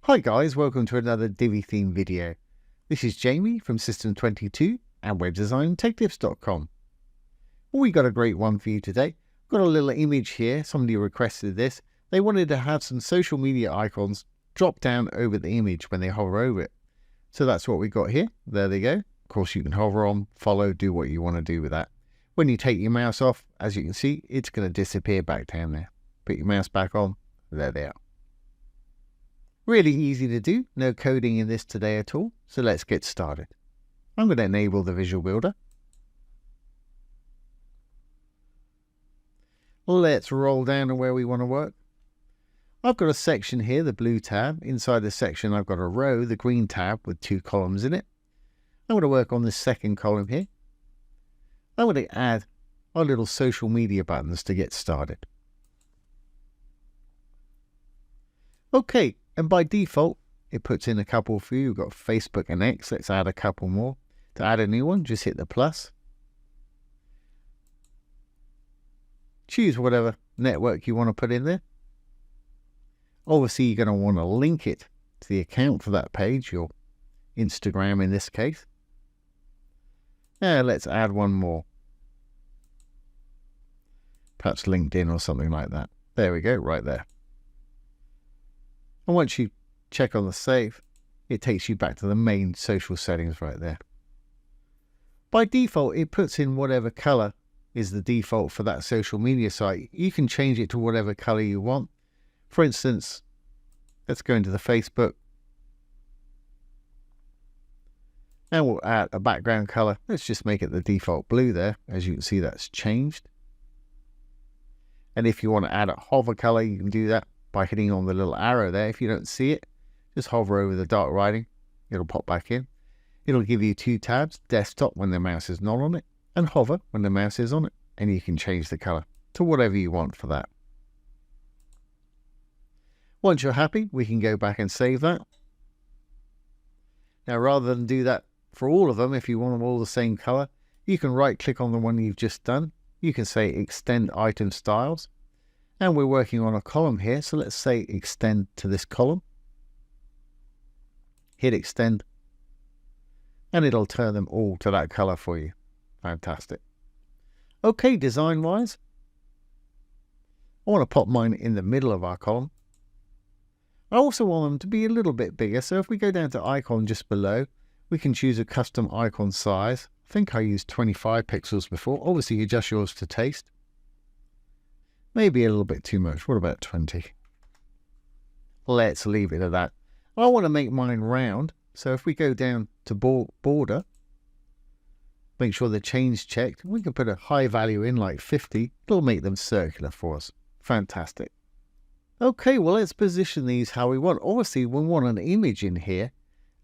Hi guys, welcome to another Divi theme video. This is Jamie from System22 and webdesigntechtips.com. Well, we got a great one for you today. Got a little image here. Somebody requested this. They wanted to have some social media icons drop down over the image when they hover over it. So that's what we got here. There they go. Of course, you can hover on, follow, do what you want to do with that. When you take your mouse off, as you can see, it's going to disappear back down there. Put your mouse back on. There they are. Really easy to do, no coding in this today at all, so let's get started. I'm going to enable the Visual Builder. Let's roll down to where we want to work. I've got a section here, the blue tab. Inside the section I've got a row, the green tab with 2 columns in it. I'm going to work on this second column here. I'm going to add our little social media buttons to get started. Okay. And by default, it puts in a couple for you. We've got Facebook and X. Let's add a couple more. To add a new one, just hit the plus. Choose whatever network you want to put in there. Obviously, you're going to want to link it to the account for that page, your Instagram in this case. Let's add one more. Perhaps LinkedIn or something like that. There we go, right there. And once you check on the save, it takes you back to the main social settings right there. By default, it puts in whatever color is the default for that social media site. You can change it to whatever color you want. For instance, let's go into the Facebook. And we'll add a background color. Let's just make it the default blue there. As you can see, that's changed. And if you want to add a hover color, you can do that by hitting on the little arrow there. If you don't see it, just hover over the dark writing. It'll pop back in. It'll give you 2 tabs, desktop when the mouse is not on it, and hover when the mouse is on it. And you can change the color to whatever you want for that. Once you're happy, we can go back and save that. Now, rather than do that for all of them, if you want them all the same color, you can right click on the one you've just done. You can say extend item styles. And we're working on a column here, so let's say extend to this column. Hit extend, and it'll turn them all to that color for you. Fantastic. Okay, design-wise, I want to pop mine in the middle of our column. I also want them to be a little bit bigger, so if we go down to icon just below, we can choose a custom icon size. I think I used 25 pixels before. Obviously, adjust yours to taste. Maybe a little bit too much. What about 20? Let's leave it at that. I want to make mine round. So if we go down to border, make sure the chain's checked. We can put a high value in like 50. It'll make them circular for us. Fantastic. Okay, well, let's position these how we want. Obviously, we want an image in here,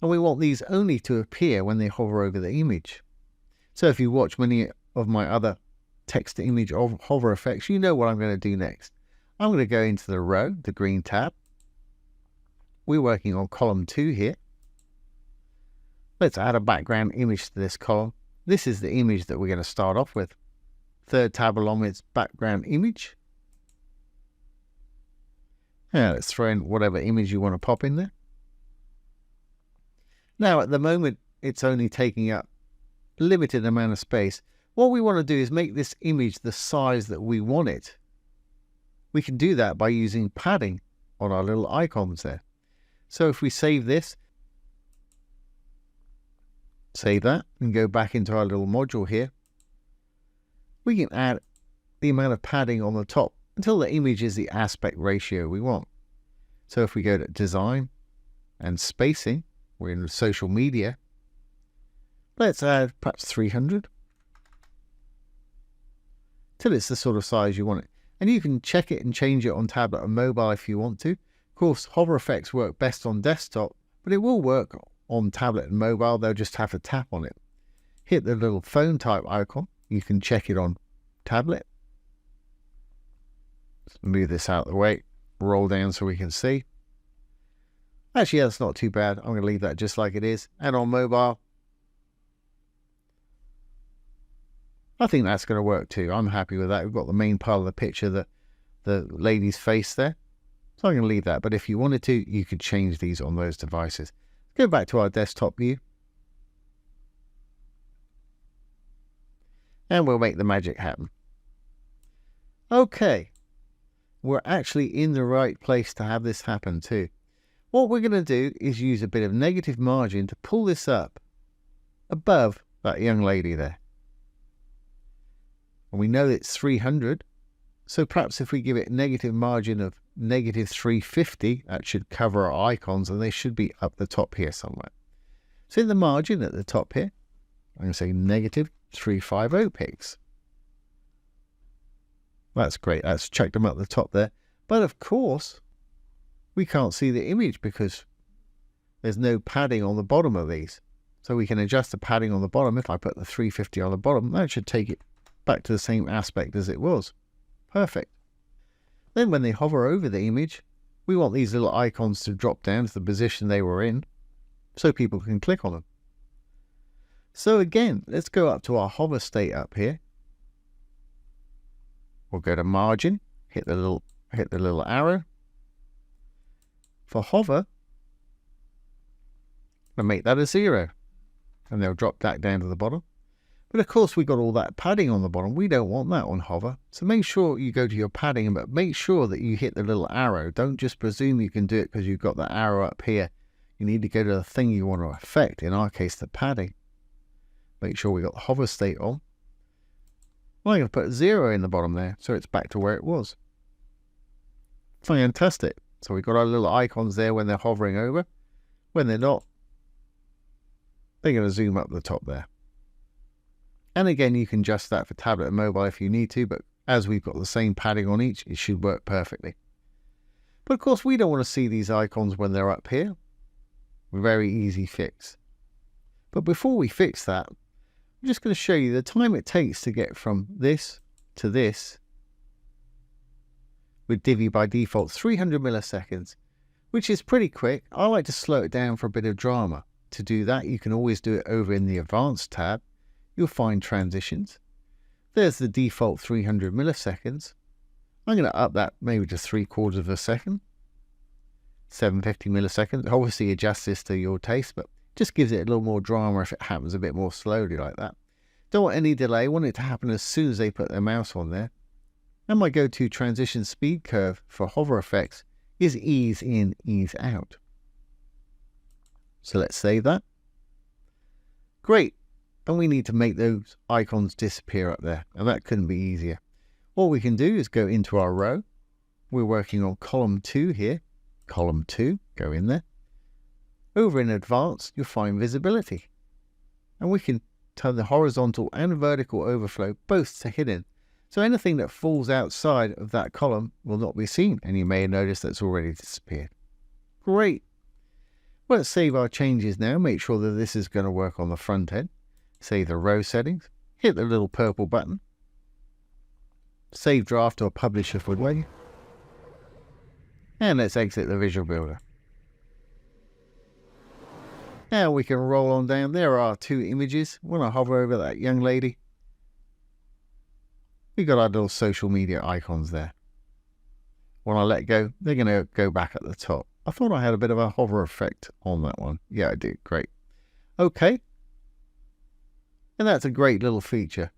and we want these only to appear when they hover over the image. So if you watch many of my other text to image of hover effects, you know what I'm going to do next. I'm going to go into the row, the green tab. We're working on column 2 here. Let's add a background image to this column. This is the image that we're going to start off with. Third tab along its background image. Now let's throw in whatever image you want to pop in there. Now at the moment it's only taking up a limited amount of space. What we want to do is make this image the size that we want it. We can do that by using padding on our little icons there. So if we save this, save that, and go back into our little module here, we can add the amount of padding on the top until the image is the aspect ratio we want. So if we go to design and spacing, we're in social media, let's add perhaps 300. Till it's the sort of size you want it. And you can check it and change it on tablet and mobile if you want to. Of course, hover effects work best on desktop, but it will work on tablet and mobile. They'll just have to tap on it. Hit the little phone type icon. You can check it on tablet. Let's move this out of the way. Roll down so we can see. Actually, that's not too bad. I'm going to leave that just like it is. And on mobile, I think that's going to work too. I'm happy with that. We've got the main part of the picture, the lady's face there. So I'm going to leave that, but if you wanted to, you could change these on those devices. Go back to our desktop view. And we'll make the magic happen. Okay. We're actually in the right place to have this happen too. What we're going to do is use a bit of negative margin to pull this up above that young lady there. And we know it's 300. So perhaps if we give it a negative margin of negative 350, that should cover our icons, and they should be up the top here somewhere. So in the margin at the top here, I'm going to say negative 350 pixels. That's great. That's checked them up the top there. But of course, we can't see the image because there's no padding on the bottom of these. So we can adjust the padding on the bottom. If I put the 350 on the bottom, that should take it back to the same aspect as it was. Perfect. Then when they hover over the image, we want these little icons to drop down to the position they were in so people can click on them. So again, let's go up to our hover state up here. We'll go to margin, hit the little arrow. For hover, and make that a 0. And they'll drop that down to the bottom. But of course, we've got all that padding on the bottom. We don't want that on hover. So make sure you go to your padding, but make sure that you hit the little arrow. Don't just presume you can do it because you've got the arrow up here. You need to go to the thing you want to affect, in our case, the padding. Make sure we got the hover state on. Well, I'm going to put 0 in the bottom there, so it's back to where it was. Fantastic. So we've got our little icons there when they're hovering over. When they're not, they're going to zoom up the top there. And again, you can adjust that for tablet and mobile if you need to, but as we've got the same padding on each, it should work perfectly. But of course, we don't want to see these icons when they're up here. Very easy fix. But before we fix that, I'm just going to show you the time it takes to get from this to this with Divi by default, 300 milliseconds, which is pretty quick. I like to slow it down for a bit of drama. To do that, you can always do it over in the Advanced tab. You'll find transitions. There's the default 300 milliseconds. I'm going to up that maybe to 3/4 of a second. 750 milliseconds. Obviously adjust this to your taste, but just gives it a little more drama if it happens a bit more slowly like that. Don't want any delay. Want it to happen as soon as they put their mouse on there. And my go-to transition speed curve for hover effects is ease in, ease out. So let's save that. Great. And we need to make those icons disappear up there. And that couldn't be easier. All we can do is go into our row. We're working on column 2 here. Column 2, go in there. Over in Advanced, you'll find visibility. And we can turn the horizontal and vertical overflow both to hidden. So anything that falls outside of that column will not be seen. And you may have noticed that's already disappeared. Great. Let's save our changes now. Make sure that this is going to work on the front end. Save the row settings. Hit the little purple button. Save draft or publish if we're ready. And let's exit the Visual Builder. Now we can roll on down. There are 2 images. When I hover over that young lady, we got our little social media icons there. When I let go, they're going to go back at the top. I thought I had a bit of a hover effect on that one. Yeah, I did. Great. Okay. And that's a great little feature.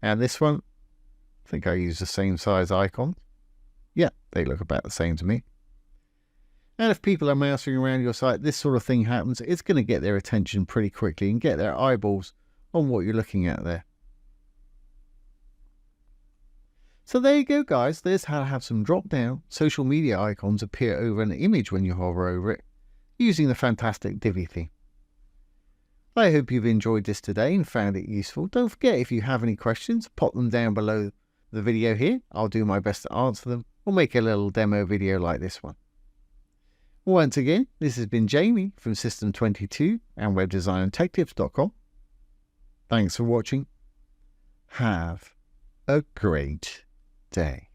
And this one, I think I used the same size icon. Yeah, they look about the same to me. And if people are mousing around your site, this sort of thing happens. It's going to get their attention pretty quickly and get their eyeballs on what you're looking at there. So there you go, guys. There's how to have some drop-down social media icons appear over an image when you hover over it using the fantastic Divi theme. I hope you've enjoyed this today and found it useful. Don't forget, if you have any questions, pop them down below the video here. I'll do my best to answer them or make a little demo video like this one. Once again, this has been Jamie from System22 and webdesignandtechtips.com. Thanks for watching. Have a great day.